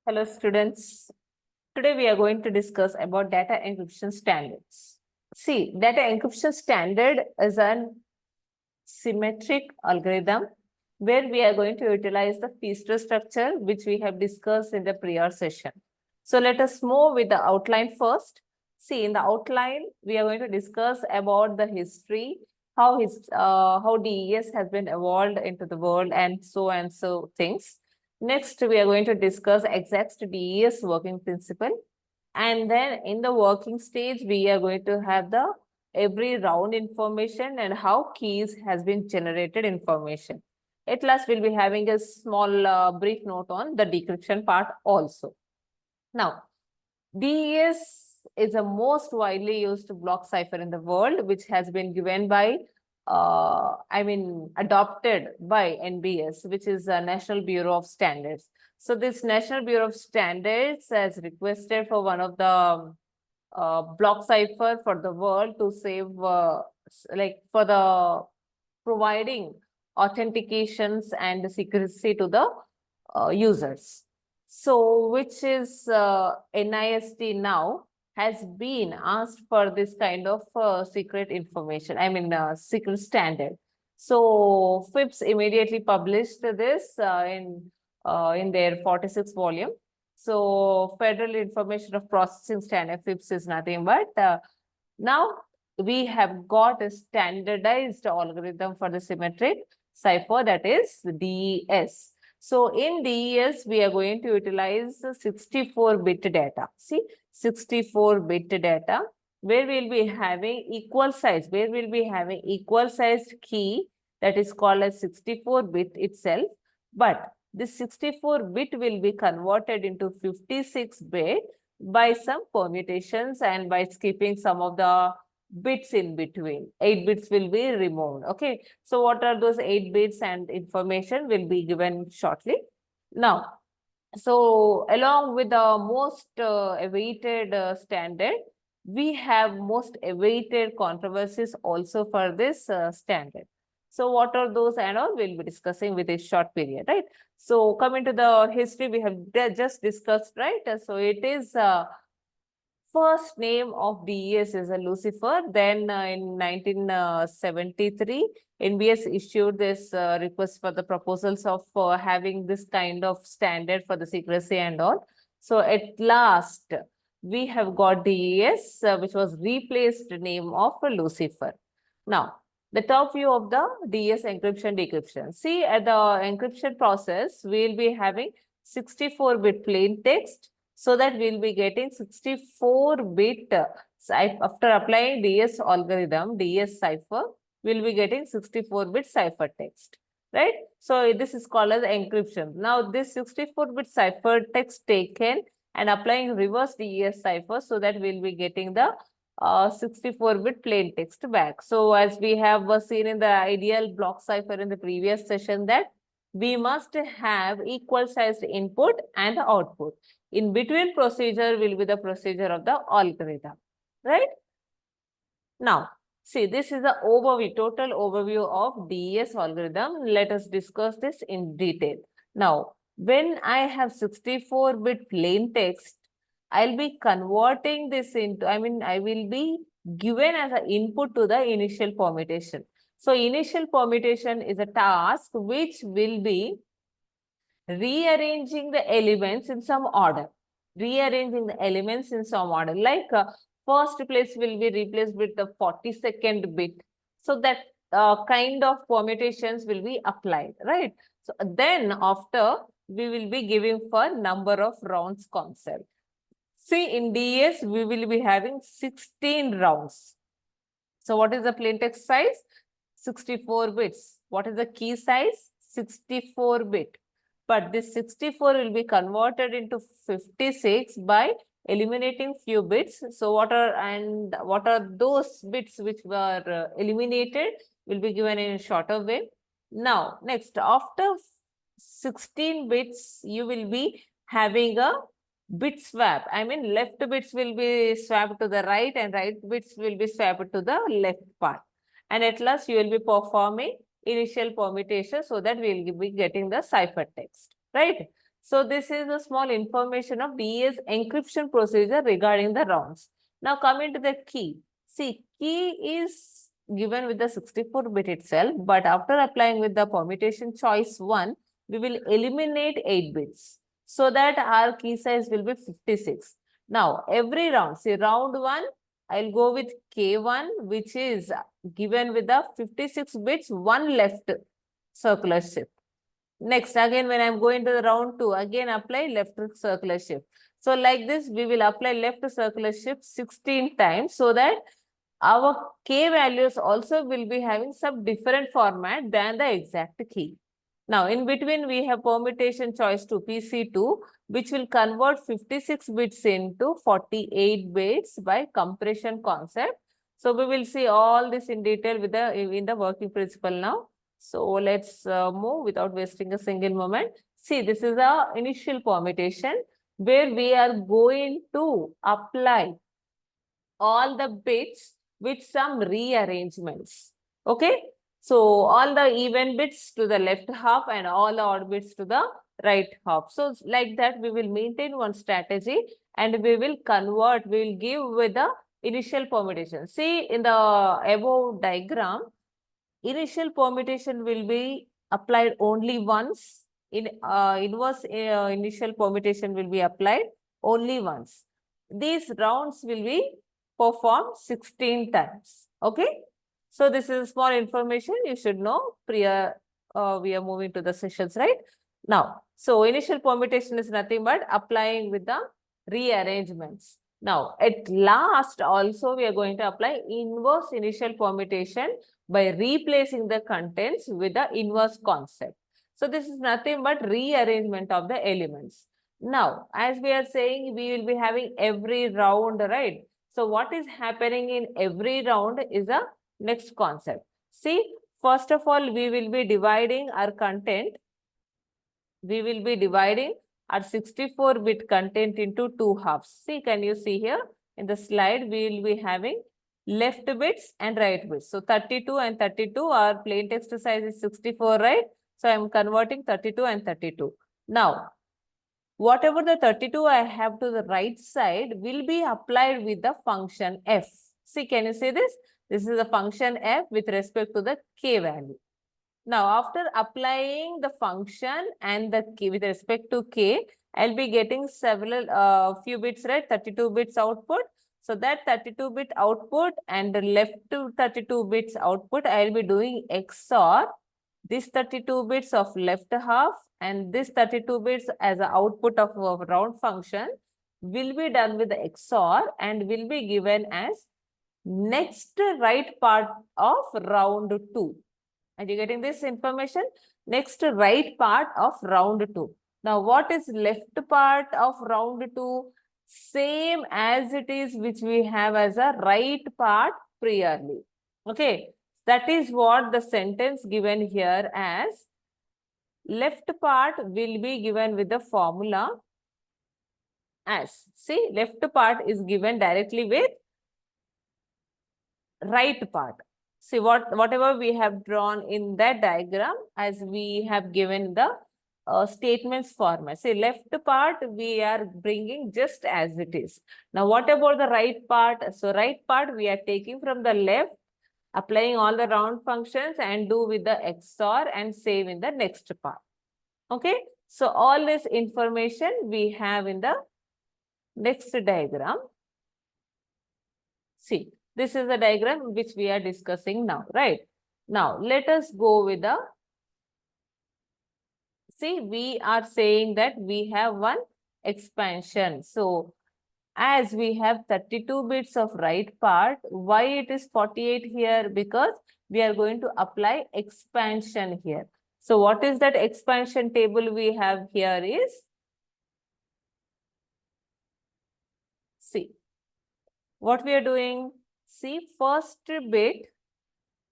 Hello students. Today we are going to discuss about data encryption standards. See, data encryption standard is a symmetric algorithm where we are going to utilize the feature structure which we have discussed in the prior session. So let us move with the outline first. See, in the outline, we are going to discuss about the history, how DES has been evolved into the world and so things. Next, we are going to discuss exact DES working principle. And then in the working stage, we are going to have the every round information and how keys has been generated information. At last, we'll be having a small brief note on the decryption part also. Now, DES is the most widely used block cipher in the world, which has been given by, adopted by NBS, which is the National Bureau of Standards. So this National Bureau of Standards has requested for one of the block cipher for the world to save, like for the providing authentications and secrecy to the users. So, which is NIST now has been asked for this kind of secret information, secret standard. So, FIPS immediately published this in their 46th volume. So, Federal Information of Processing Standard, FIPS is nothing but now we have got a standardized algorithm for the symmetric cipher, that is DES. So in DES, we are going to utilize 64-bit data. See, 64-bit data, where we'll be having equal size, key that is called as 64-bit itself. But this 64-bit will be converted into 56-bit by some permutations and by skipping some of the bits in between. 8 bits will be removed. Okay. So what are those 8 bits and information will be given shortly. Now, so along with the most awaited standard, we have most awaited controversies also for this standard. So what are those and all we'll be discussing with a short period, right? So coming to the history, we have just discussed, right? So it is first name of DES is a Lucifer. Then in 1973, NBS issued this request for the proposals of having this kind of standard for the secrecy and all. So at last, we have got DES, which was replaced name of Lucifer. Now, the top view of the DES encryption decryption. See, at the encryption process, we'll be having 64-bit plain text, so that we'll be getting 64-bit after applying DS algorithm, DS cipher, we'll be getting 64-bit cipher text, right? So this is called as encryption. Now this 64-bit cipher text taken and applying reverse DES cipher, so that we'll be getting the 64-bit plain text back. So as we have seen in the ideal block cipher in the previous session, that we must have equal sized input and output. In between procedure will be the procedure of the algorithm, right? Now, see, this is the overview, total overview of DES algorithm. Let us discuss this in detail. Now, when I have 64-bit plain text, I'll be converting this into, I will be given as an input to the initial permutation. So, initial permutation is a task which will be rearranging the elements in some order. Like first place will be replaced with the 42nd bit. So that kind of permutations will be applied, right? So then after we will be giving for number of rounds concept. See, in DS, we will be having 16 rounds. So what is the plaintext size? 64 bits. What is the key size? 64 bit. But this 64 will be converted into 56 by eliminating few bits. So what are those bits which were eliminated will be given in a shorter way. Now, next, after 16 bits, you will be having a bit swap. Left bits will be swapped to the right and right bits will be swapped to the left part. And at last, you will be performing initial permutation so that we will be getting the cipher text, right? So this is a small information of DA's encryption procedure regarding the rounds. Now coming to the key. See, key is given with the 64-bit itself, but after applying with the permutation choice 1, we will eliminate 8 bits so that our key size will be 56. Now, every round, see round 1, I'll go with K1, which is given with the 56 bits, 1 left circular shift. Next, again, when I'm going to the round 2, again apply left circular shift. So like this, we will apply left circular shift 16 times so that our K values also will be having some different format than the exact key. Now, in between, we have permutation choice 2, PC2, which will convert 56 bits into 48 bits by compression concept. So, we will see all this in detail with in the working principle now. So, let's move without wasting a single moment. See, this is the initial permutation where we are going to apply all the bits with some rearrangements. Okay. So all the even bits to the left half and all the odd bits to the right half. So like that, we will maintain one strategy and we will convert, we will give with the initial permutation. See in the above diagram, initial permutation will be applied only once. In inverse initial permutation will be applied only once. These rounds will be performed 16 times. Okay. So this is small information you should know prior we are moving to the sessions, right? Now, so initial permutation is nothing but applying with the rearrangements. Now, at last also we are going to apply inverse initial permutation by replacing the contents with the inverse concept. So this is nothing but rearrangement of the elements. Now, as we are saying, we will be having every round, right? So what is happening in every round is a next concept. See, first of all, we will be dividing our content. We will be dividing our 64-bit content into 2 halves. See, can you see here in the slide, we will be having left bits and right bits. So 32 and 32, our plain text size is 64, right? So I'm converting 32 and 32. Now, whatever the 32 I have to the right side will be applied with the function f. See, can you see this? This is the function f with respect to the k value. Now, after applying the function and the k with respect to k, I'll be getting several few bits, right? 32 bits output. So that 32 bit output and the left to 32 bits output, I'll be doing XOR this 32 bits of left half and this 32 bits as an output of a round function will be done with the XOR and will be given as next right part of round 2. Are you getting this information? Next right part of round 2. Now, what is left part of round 2? Same as it is which we have as a right part previously. Okay. That is what the sentence given here as left part will be given with the formula as. See, left part is given directly with right part. See, whatever we have drawn in that diagram as we have given the statements format. See, left part we are bringing just as it is. Now, what about the right part? So, right part we are taking from the left, applying all the round functions and do with the XOR and save in the next part. Okay. So, all this information we have in the next diagram. See, this is the diagram which we are discussing now, right? Now, let us go with the, see, we are saying that we have one expansion. So, as we have 32 bits of right part, why it is 48 here? Because we are going to apply expansion here. So, what is that expansion table we have here is, see, what we are doing? See, first bit,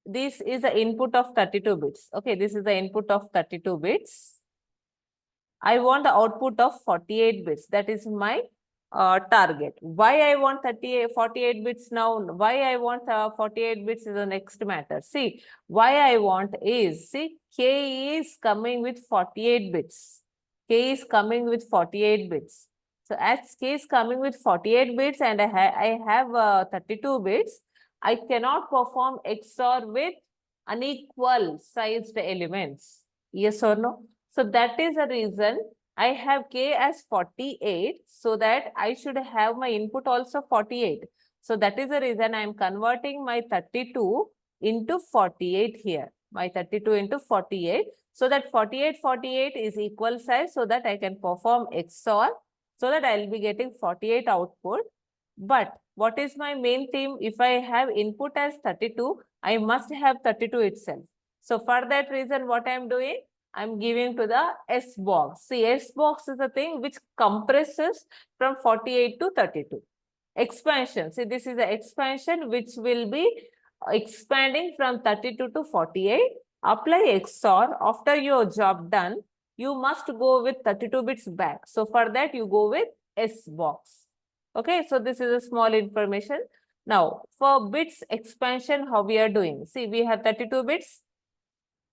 this is the input of 32 bits. Okay, this is the input of 32 bits. I want the output of 48 bits. That is my target. Why I want 48 bits now? Why I want 48 bits is the next matter. See, why I want is, see, K is coming with 48 bits. K is coming with 48 bits. So as K is coming with 48 bits and I have 32 bits, I cannot perform XOR with unequal sized elements. Yes or no? So that is the reason I have K as 48, so that I should have my input also 48. So that is the reason I am converting my 32 into 48 here. My 32 into 48. So that 48 is equal size, so that I can perform XOR, so that I will be getting 48 output. But what is my main theme? If I have input as 32, I must have 32 itself. So for that reason, what I am doing? I am giving to the S box. See, S box is a thing which compresses from 48 to 32. Expansion. See, this is the expansion which will be expanding from 32 to 48. Apply XOR. After your job done, you must go with 32 bits back. So for that, you go with S box. Okay, so this is a small information. Now, for bits expansion, how we are doing? See, we have 32 bits.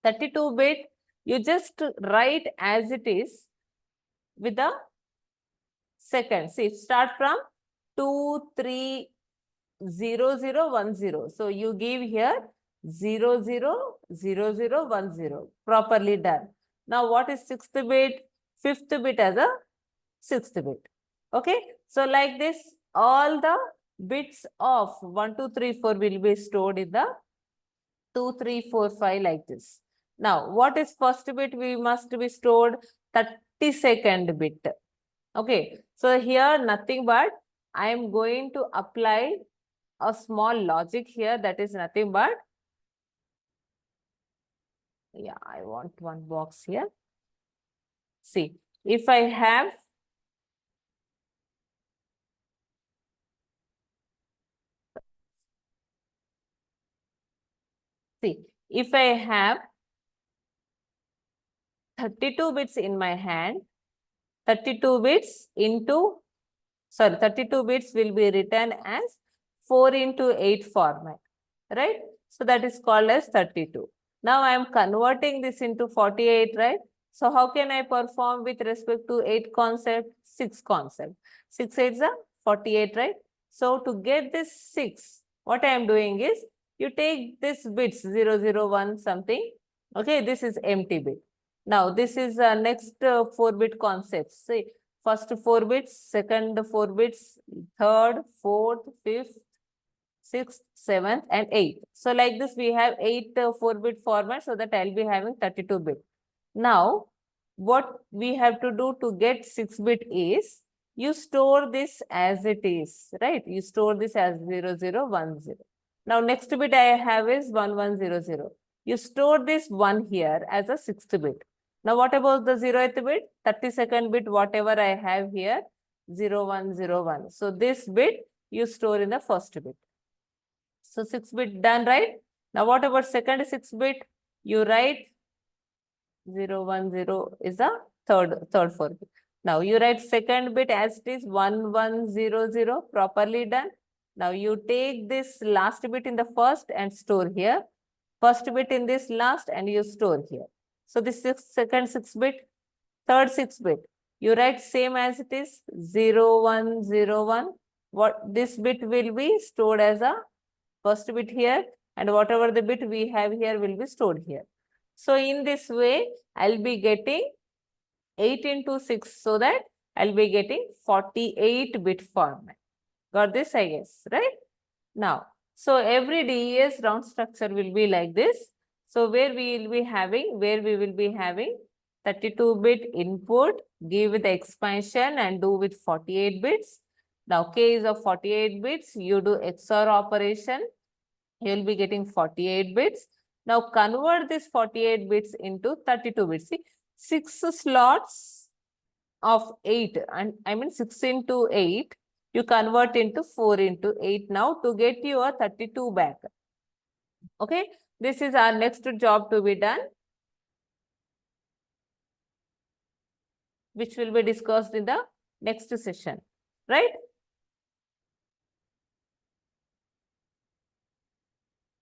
32 bit, you just write as it is with the second. See, start from 2, 3, 0, 0, 1, 0. So you give here 0, 0, 0, 0, 1, 0. Properly done. Now, what is sixth bit? Fifth bit as a sixth bit. Okay. So like this, all the bits of 1, 2, 3, 4 will be stored in the 2, 3, 4, 5 like this. Now, what is first bit? We must be stored 32nd bit. Okay. So here nothing but I am going to apply a small logic here, that is nothing but, yeah, I want one box here. See, if I have see, if I have 32 bits in my hand, 32 bits into, sorry, 32 bits will be written as 4 into 8 format, right? So that is called as 32. Now I am converting this into 48, right? So how can I perform with respect to 8 concept? 6 concept. 6 8s are 48, right? So to get this 6, what I am doing is, you take this bits 0, 0, 1 something. Okay, this is empty bit. Now this is next 4-bit concepts. See, first 4 bits, second 4 bits, third, fourth, fifth, sixth, seventh, and eighth. So like this, we have 8 4-bit format, so that I'll be having 32 bit. Now, what we have to do to get 6-bit is, you store this as it is, right? You store this as 0, 0, 1, 0. Now, next bit I have is 1, 1, 0, 0. You store this 1 here as a 6th bit. Now, what about the 0th bit? 32nd bit, whatever I have here, 0, 1, 0, 1. So, this bit you store in the first bit. So, 6-bit done, right? Now, what about second 6-bit? You write 0, 1, 0 is the third 4 bit. Now, you write second bit as it is 1, 1, 0, 0, properly done. Now, you take this last bit in the first and store here. First bit in this last and you store here. So, this is second 6-bit, third 6-bit. You write same as it is 0, 1, 0, 1. What this bit will be stored as a first bit here, and whatever the bit we have here will be stored here. So in this way, I'll be getting 8 into 6, so that I'll be getting 48-bit format. Got this, I guess, right? Now, so every DES round structure will be like this. So where we will be having 32-bit input, give with expansion and do with 48 bits. Now, K is of 48 bits. You do XOR operation. You will be getting 48 bits. Now, convert this 48 bits into 32 bits. See, 6 slots of 8, and I mean 6 into 8, you convert into 4 into 8 now to get your 32 back. Okay, this is our next job to be done, which will be discussed in the next session, right?